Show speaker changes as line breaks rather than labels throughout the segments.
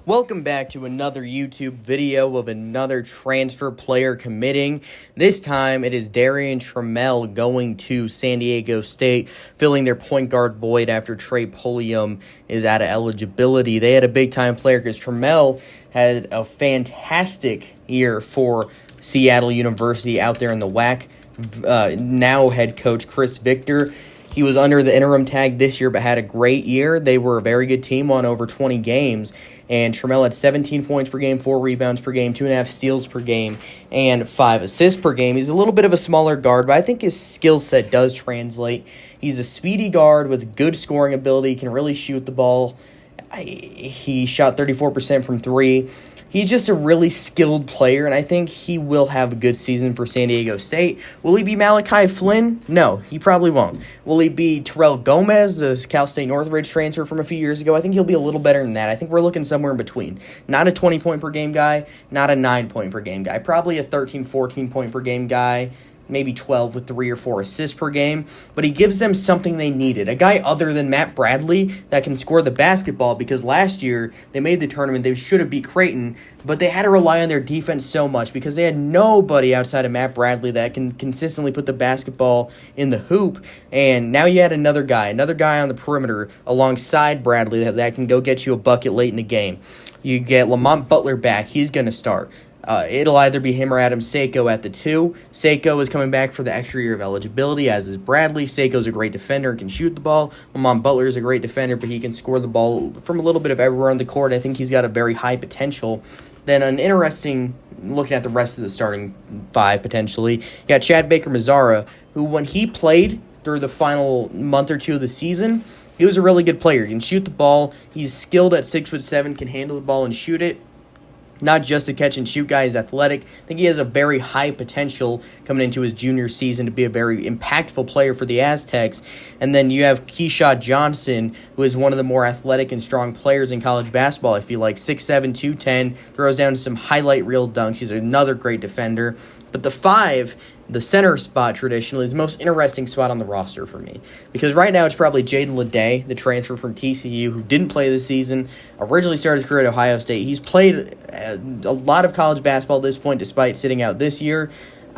Welcome back to another YouTube video of another transfer player committing. This time it is Darrion Trammell going to San Diego State, filling their point guard void after Trey Pulliam is out of eligibility. They had a big-time player because Trammell had a fantastic year for Seattle University out there in the WAC. Now head coach Chris Victor. He was under the interim tag this year, but had a great year. They were a very good team, won over 20 games. And Trammell had 17 points per game, 4 rebounds per game, 2.5 steals per game, and 5 assists per game. He's a little bit of a smaller guard, but I think his skill set does translate. He's a speedy guard with good scoring ability, can really shoot the ball. He shot 34% from 3. He's just a really skilled player, and I think he will have a good season for San Diego State. Will he be Malachi Flynn? No, he probably won't. Will he be Terrell Gomez, the Cal State Northridge transfer from a few years ago? I think he'll be a little better than that. I think we're looking somewhere in between. Not a 20-point-per-game guy, not a 9-point-per-game guy. Probably a 13, 14-point-per-game guy. Maybe 12 with 3 or 4 assists per game, but he gives them something they needed. A guy other than Matt Bradley that can score the basketball, because last year they made the tournament. They should have beat Creighton, but they had to rely on their defense so much because they had nobody outside of Matt Bradley that can consistently put the basketball in the hoop. And now you had another guy on the perimeter alongside Bradley that can go get you a bucket late in the game. You get Lamont Butler back. He's going to start. It'll either be him or Adam Seiko at the 2. Seiko is coming back for the extra year of eligibility, as is Bradley. Seiko's a great defender and can shoot the ball. Lamont Butler is a great defender, but he can score the ball from a little bit of everywhere on the court. I think he's got a very high potential. Then an interesting, looking at the rest of the starting 5 potentially, you got Chad Baker-Mazara, who when he played through the final month or 2 of the season, he was a really good player. He can shoot the ball. He's skilled at 6'7", can handle the ball and shoot it. Not just a catch-and-shoot guy, he's athletic. I think he has a very high potential coming into his junior season to be a very impactful player for the Aztecs. And then you have Keyshawn Johnson, who is one of the more athletic and strong players in college basketball. I feel like 6'7", 210, throws down some highlight reel dunks. He's another great defender. But the 5, the center spot traditionally, is the most interesting spot on the roster for me. Because right now it's probably Jaden Leday, the transfer from TCU, who didn't play this season, originally started his career at Ohio State. He's played a lot of college basketball at this point, despite sitting out this year.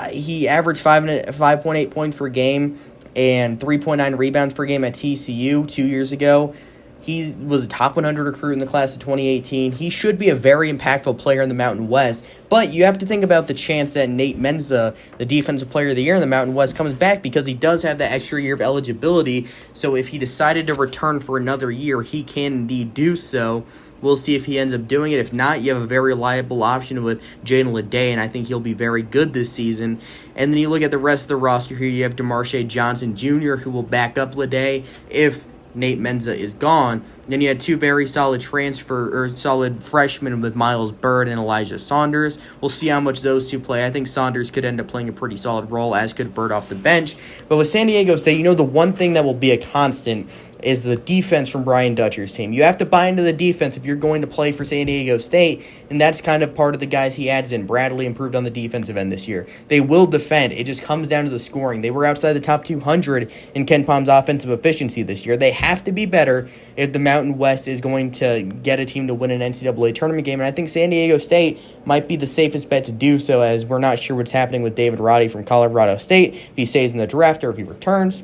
He averaged 5.8 points per game and 3.9 rebounds per game at TCU 2 years ago. He was a top 100 recruit in the class of 2018. He should be a very impactful player in the Mountain West. But you have to think about the chance that Nate Menza, the Defensive Player of the Year in the Mountain West, comes back, because he does have that extra year of eligibility. So if he decided to return for another year, he can indeed do so. We'll see if he ends up doing it. If not, you have a very reliable option with Jaden Leday, and I think he'll be very good this season. And then you look at the rest of the roster here. You have DeMarshe Johnson Jr., who will back up Leday if Nate Menza is gone. Then you had 2 very solid solid freshmen with Miles Byrd and Elijah Saunders. We'll see how much those 2 play. I think Saunders could end up playing a pretty solid role, as could Byrd off the bench. But with San Diego State, the one thing that will be a constant is the defense from Brian Dutcher's team. You have to buy into the defense if you're going to play for San Diego State, and that's kind of part of the guys he adds in. Bradley improved on the defensive end this year. They will defend. It just comes down to the scoring. They were outside the top 200 in Ken Palm's offensive efficiency this year. They have to be better if the Mountain West is going to get a team to win an NCAA tournament game, and I think San Diego State might be the safest bet to do so, as we're not sure what's happening with David Roddy from Colorado State, if he stays in the draft or if he returns.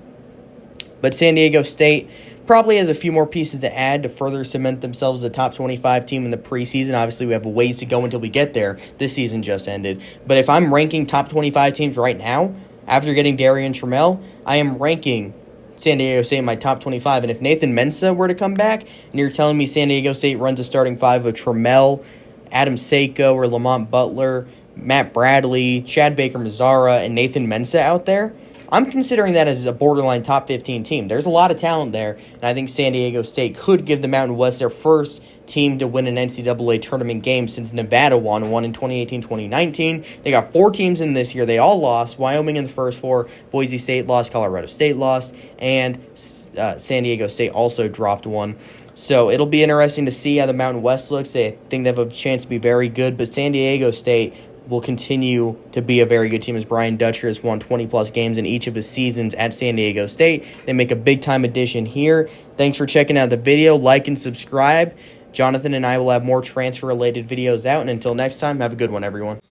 But San Diego State probably has a few more pieces to add to further cement themselves as a top 25 team in the preseason. Obviously, we have a ways to go until we get there. This season just ended. But if I'm ranking top 25 teams right now, after getting Darrion Trammell, I am ranking San Diego State in my top 25. And if Nathan Mensah were to come back, and you're telling me San Diego State runs a starting 5 of Trammell, Adam Seiko, or Lamont Butler, Matt Bradley, Chad Baker-Mazara, and Nathan Mensah out there, I'm considering that as a borderline top 15 team. There's a lot of talent there, and I think San Diego State could give the Mountain West their first team to win an NCAA tournament game since Nevada won in 2018-2019. They got 4 teams in this year. They all lost. Wyoming in the first 4. Boise State lost. Colorado State lost. And San Diego State also dropped 1. So it'll be interesting to see how the Mountain West looks. They think they have a chance to be very good, but San Diego State will continue to be a very good team, as Brian Dutcher has won 20-plus games in each of his seasons at San Diego State. They make a big-time addition here. Thanks for checking out the video. Like and subscribe. Jonathan and I will have more transfer-related videos out, and until next time, have a good one, everyone.